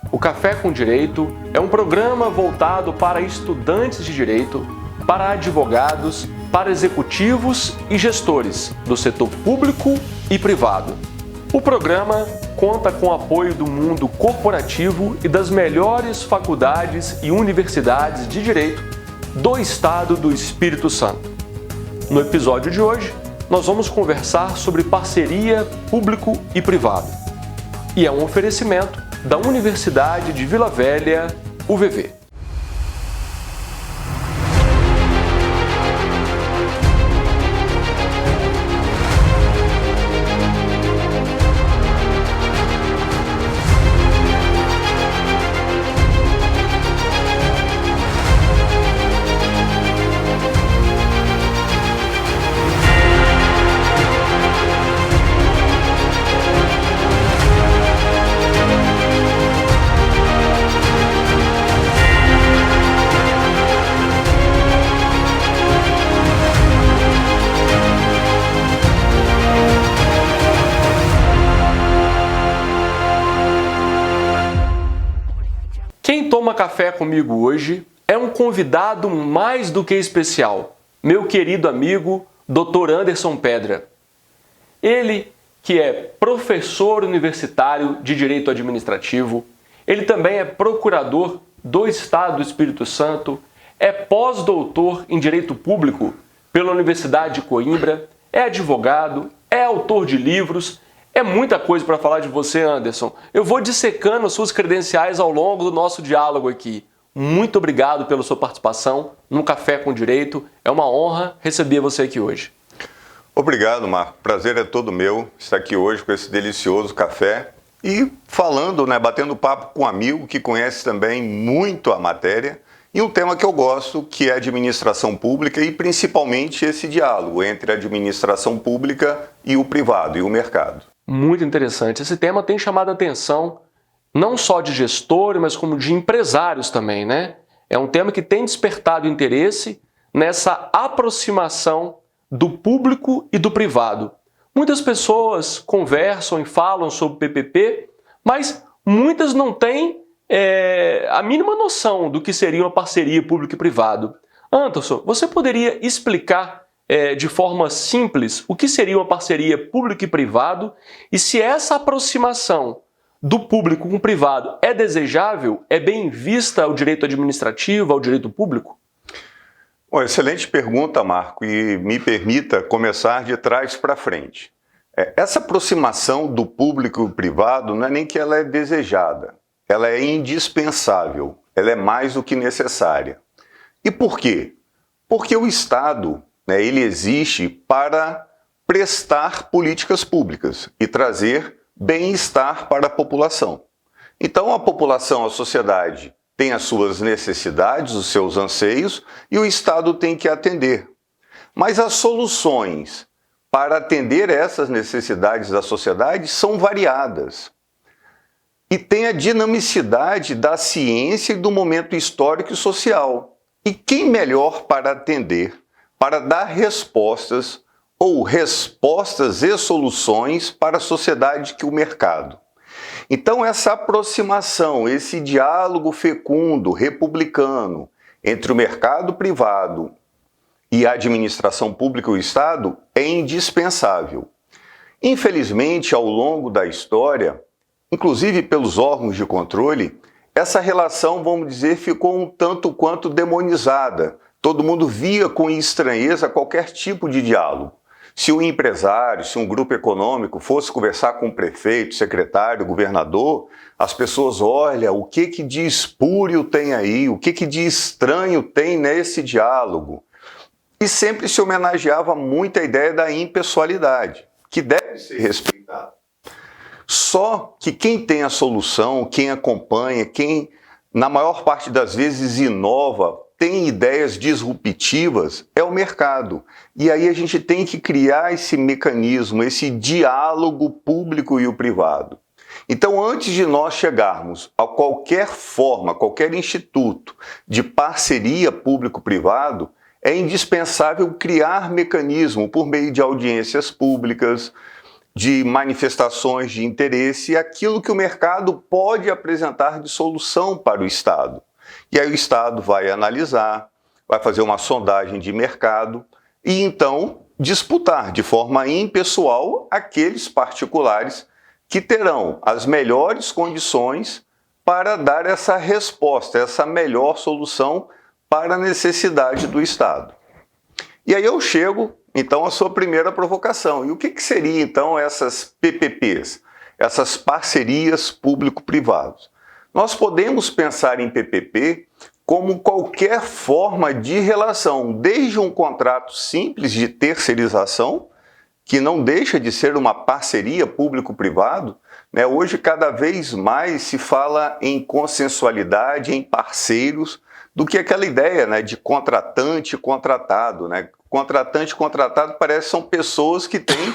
O Café com Direito é um programa voltado para estudantes de direito, para advogados, para executivos e gestores do setor público e privado. O programa conta com o apoio do mundo corporativo e das melhores faculdades e universidades de direito do Estado do Espírito Santo. No episódio de hoje, nós vamos conversar sobre parceria público e privado. E é um oferecimento da Universidade de Vila Velha, UVV. Quem toma café comigo hoje é um convidado mais do que especial, meu querido amigo Dr. Anderson Pedra. Ele que é professor universitário de Direito Administrativo, ele também é procurador do Estado do Espírito Santo, é pós-doutor em Direito Público pela Universidade de Coimbra, é advogado, é autor de livros. É muita coisa para falar de você, Anderson. Eu vou dissecando suas credenciais ao longo do nosso diálogo aqui. Muito obrigado pela sua participação no Café com Direito. É uma honra receber você aqui hoje. Obrigado, Marco. Prazer é todo meu estar aqui hoje com esse delicioso café e falando, batendo papo com um amigo que conhece também muito a matéria e um tema que eu gosto, que é a administração pública e principalmente esse diálogo entre a administração pública e o privado e o mercado. Muito interessante. Esse tema tem chamado a atenção não só de gestores, mas como de empresários também, né? É um tema que tem despertado interesse nessa aproximação do público e do privado. Muitas pessoas conversam e falam sobre PPP, mas muitas não têm a mínima noção do que seria uma parceria público e privado. Anderson, você poderia explicar de forma simples o que seria uma parceria público e privado e se essa aproximação do público com o privado é desejável, é bem vista ao direito administrativo, ao direito público? Bom, excelente pergunta, Marco, e me permita começar de trás para frente. Essa aproximação do público e o privado não é nem que ela é desejada, ela é indispensável, ela é mais do que necessária. E por quê? Porque o Estado ele existe para prestar políticas públicas e trazer bem-estar para a população. Então a população, a sociedade tem as suas necessidades, os seus anseios e o Estado tem que atender. Mas as soluções para atender essas necessidades da sociedade são variadas. E tem a dinamicidade da ciência e do momento histórico e social. E quem melhor para atender, para dar respostas ou respostas e soluções para a sociedade que o mercado? Então essa aproximação, esse diálogo fecundo, republicano, entre o mercado privado e a administração pública e o Estado é indispensável. Infelizmente, ao longo da história, inclusive pelos órgãos de controle, essa relação, vamos dizer, ficou um tanto quanto demonizada. Todo mundo via com estranheza qualquer tipo de diálogo. Se um empresário, se um grupo econômico fosse conversar com o prefeito, secretário, governador, as pessoas olham o que de espúrio tem aí, o que de estranho tem nesse diálogo. E sempre se homenageava muito a ideia da impessoalidade, que deve ser respeitada. Só que quem tem a solução, quem acompanha, quem na maior parte das vezes inova, tem ideias disruptivas, é o mercado. E aí a gente tem que criar esse mecanismo, esse diálogo público e o privado. Então, antes de nós chegarmos a qualquer forma, qualquer instituto de parceria público-privado, é indispensável criar mecanismo por meio de audiências públicas, de manifestações de interesse e aquilo que o mercado pode apresentar de solução para o Estado. E aí o Estado vai analisar, vai fazer uma sondagem de mercado e então disputar de forma impessoal aqueles particulares que terão as melhores condições para dar essa resposta, essa melhor solução para a necessidade do Estado. E aí eu chego, então, à sua primeira provocação. E o que seria, então, essas PPPs, essas parcerias público-privadas? Nós podemos pensar em PPP como qualquer forma de relação, desde um contrato simples de terceirização, que não deixa de ser uma parceria público-privado, né? Hoje, cada vez mais se fala em consensualidade, em parceiros, do que aquela ideia, né, de contratante e contratado. Né? Contratante e contratado parece que são pessoas que têm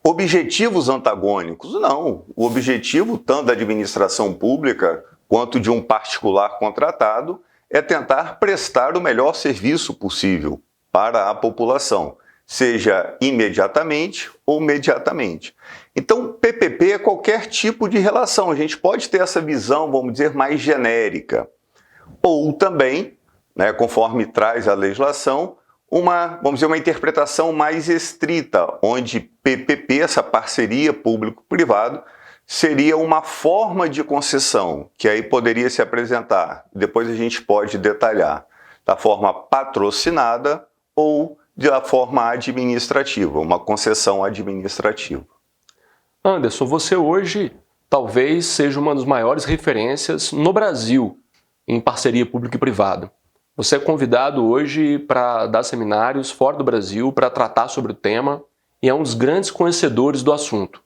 objetivos antagônicos. Não, o objetivo tanto da administração pública quanto de um particular contratado é tentar prestar o melhor serviço possível para a população, seja imediatamente ou mediatamente. Então, PPP é qualquer tipo de relação. A gente pode ter essa visão, vamos dizer, mais genérica. Ou também, né, conforme traz a legislação, vamos dizer, uma interpretação mais estrita, onde PPP, essa parceria público-privado, seria uma forma de concessão, que aí poderia se apresentar, depois a gente pode detalhar, da forma patrocinada ou da forma administrativa, uma concessão administrativa. Anderson, você hoje talvez seja uma das maiores referências no Brasil em parceria público e privado. Você é convidado hoje para dar seminários fora do Brasil, para tratar sobre o tema, e é um dos grandes conhecedores do assunto.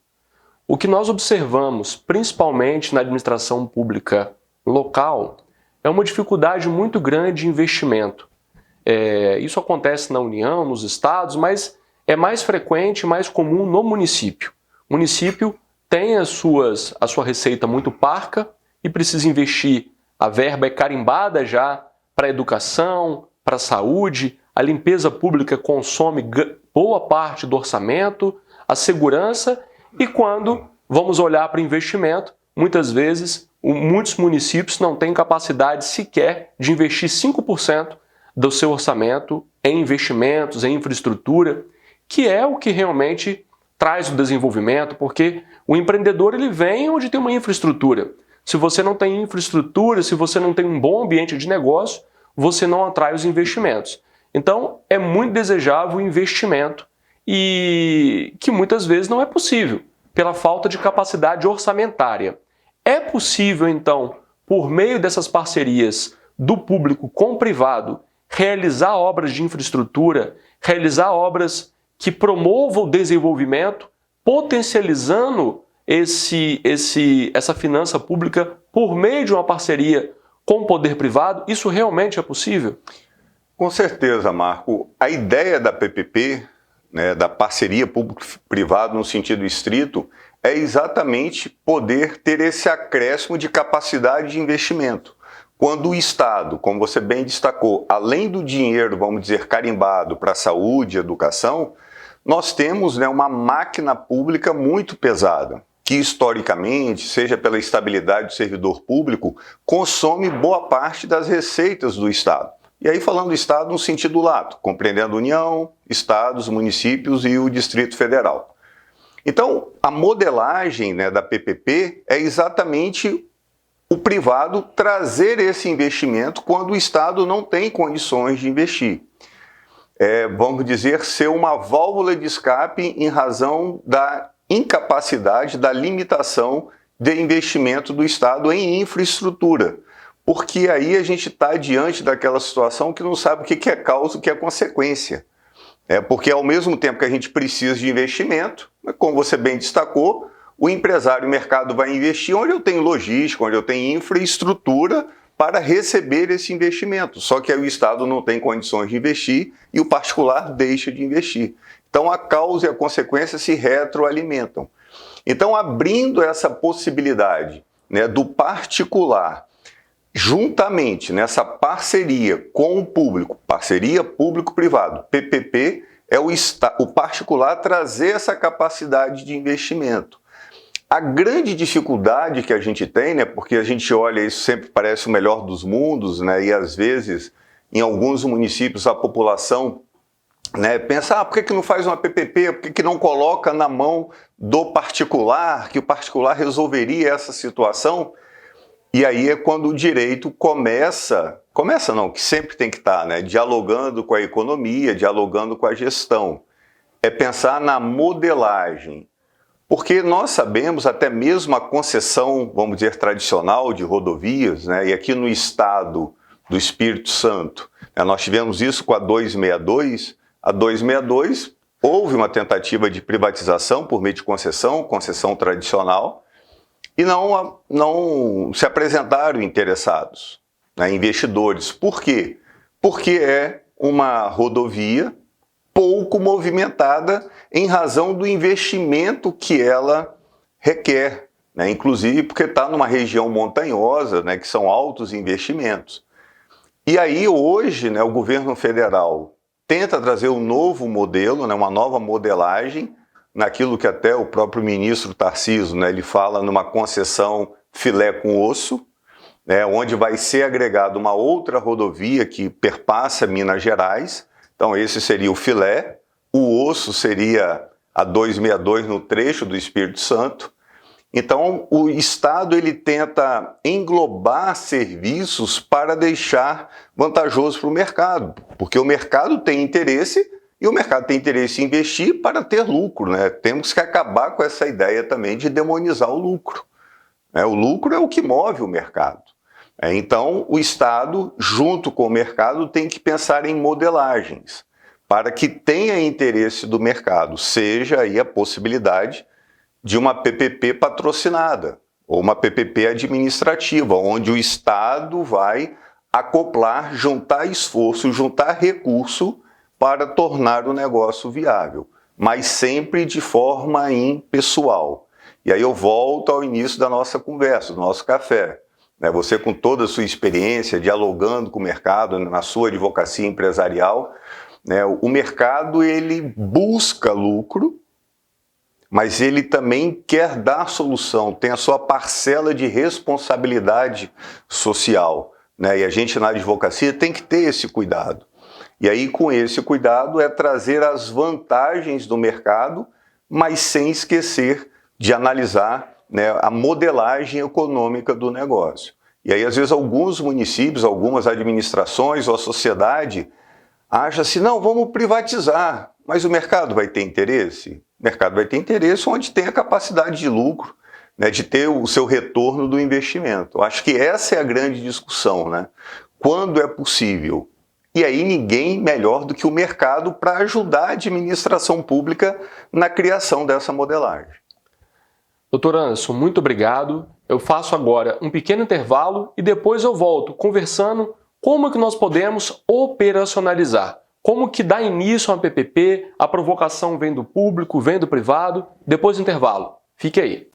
O que nós observamos, principalmente na administração pública local, é uma dificuldade muito grande de investimento. Isso acontece na União, nos estados, mas é mais frequente, mais comum no município. O município tem a sua receita muito parca e precisa investir. A verba é carimbada já para a educação, para a saúde, a limpeza pública consome boa parte do orçamento, a segurança, e quando vamos olhar para o investimento, muitas vezes muitos municípios não têm capacidade sequer de investir 5% do seu orçamento em investimentos, em infraestrutura, que é o que realmente traz o desenvolvimento, porque o empreendedor ele vem onde tem uma infraestrutura. Se você não tem infraestrutura, se você não tem um bom ambiente de negócio, você não atrai os investimentos. Então, é muito desejável o investimento e que muitas vezes não é possível, pela falta de capacidade orçamentária. É possível, então, por meio dessas parcerias do público com o privado, realizar obras de infraestrutura, realizar obras que promovam o desenvolvimento, potencializando essa finança pública por meio de uma parceria com o poder privado? Isso realmente é possível? Com certeza, Marco. A ideia da PPP, né, da parceria público-privado no sentido estrito, é exatamente poder ter esse acréscimo de capacidade de investimento. Quando o Estado, como você bem destacou, além do dinheiro, vamos dizer, carimbado para saúde e educação, nós temos, né, uma máquina pública muito pesada, que historicamente, seja pela estabilidade do servidor público, consome boa parte das receitas do Estado. E aí falando do Estado no sentido lato, compreendendo a União, Estados, municípios e o Distrito Federal. Então, a modelagem, né, da PPP é exatamente o privado trazer esse investimento quando o Estado não tem condições de investir. Vamos dizer, ser uma válvula de escape em razão da incapacidade, da limitação de investimento do Estado em infraestrutura. Porque aí a gente está diante daquela situação que não sabe o que é causa e o que é consequência. Porque ao mesmo tempo que a gente precisa de investimento, como você bem destacou, o empresário, o mercado vai investir onde eu tenho logística, onde eu tenho infraestrutura para receber esse investimento. Só que aí o Estado não tem condições de investir e o particular deixa de investir. Então a causa e a consequência se retroalimentam. Então, abrindo essa possibilidade, né, do particular, juntamente nessa parceria com o público, parceria público-privado, PPP, é o particular trazer essa capacidade de investimento. A grande dificuldade que a gente tem, né, porque a gente olha, isso sempre parece o melhor dos mundos, né, e às vezes em alguns municípios a população, né, pensa, por que não faz uma PPP, por que não coloca na mão do particular, que o particular resolveria essa situação? E aí é quando o direito começa não, que sempre tem que estar, né, dialogando com a economia, dialogando com a gestão. É pensar na modelagem. Porque nós sabemos, até mesmo a concessão, vamos dizer, tradicional de rodovias, né, e aqui no estado do Espírito Santo, né, nós tivemos isso com a 262. A 262 houve uma tentativa de privatização por meio de concessão tradicional, e não se apresentaram interessados, né, investidores. Por quê? Porque é uma rodovia pouco movimentada em razão do investimento que ela requer, né? Inclusive porque está numa região montanhosa, né, que são altos investimentos. E aí hoje, né, o governo federal tenta trazer um novo modelo, né, uma nova modelagem, naquilo que até o próprio ministro Tarcísio, né, ele fala numa concessão filé com osso, né, onde vai ser agregada uma outra rodovia que perpassa Minas Gerais. Então esse seria o filé, o osso seria a 262 no trecho do Espírito Santo. Então o Estado ele tenta englobar serviços para deixar vantajoso para o mercado, porque o mercado tem interesse e o mercado tem interesse em investir para ter lucro, né? Temos que acabar com essa ideia também de demonizar o lucro, né? O lucro é o que move o mercado. Então, o Estado, junto com o mercado, tem que pensar em modelagens para que tenha interesse do mercado, seja aí a possibilidade de uma PPP patrocinada ou uma PPP administrativa, onde o Estado vai acoplar, juntar esforço, juntar recurso para tornar o negócio viável, mas sempre de forma impessoal. E aí eu volto ao início da nossa conversa, do nosso café. Você, com toda a sua experiência, dialogando com o mercado, na sua advocacia empresarial, o mercado ele busca lucro, mas ele também quer dar solução, tem a sua parcela de responsabilidade social. E a gente na advocacia tem que ter esse cuidado. E aí, com esse cuidado, é trazer as vantagens do mercado, mas sem esquecer de analisar a modelagem econômica do negócio. E aí, às vezes, alguns municípios, algumas administrações ou a sociedade acham assim, não, vamos privatizar, mas o mercado vai ter interesse? O mercado vai ter interesse onde tem a capacidade de lucro, de ter o seu retorno do investimento. Eu acho que essa é a grande discussão, né? Quando é possível? E aí ninguém melhor do que o mercado para ajudar a administração pública na criação dessa modelagem. Doutor Anderson, muito obrigado. Eu faço agora um pequeno intervalo e depois eu volto conversando como que nós podemos operacionalizar. Como que dá início a uma PPP, a provocação vem do público, vem do privado. Depois do intervalo. Fique aí.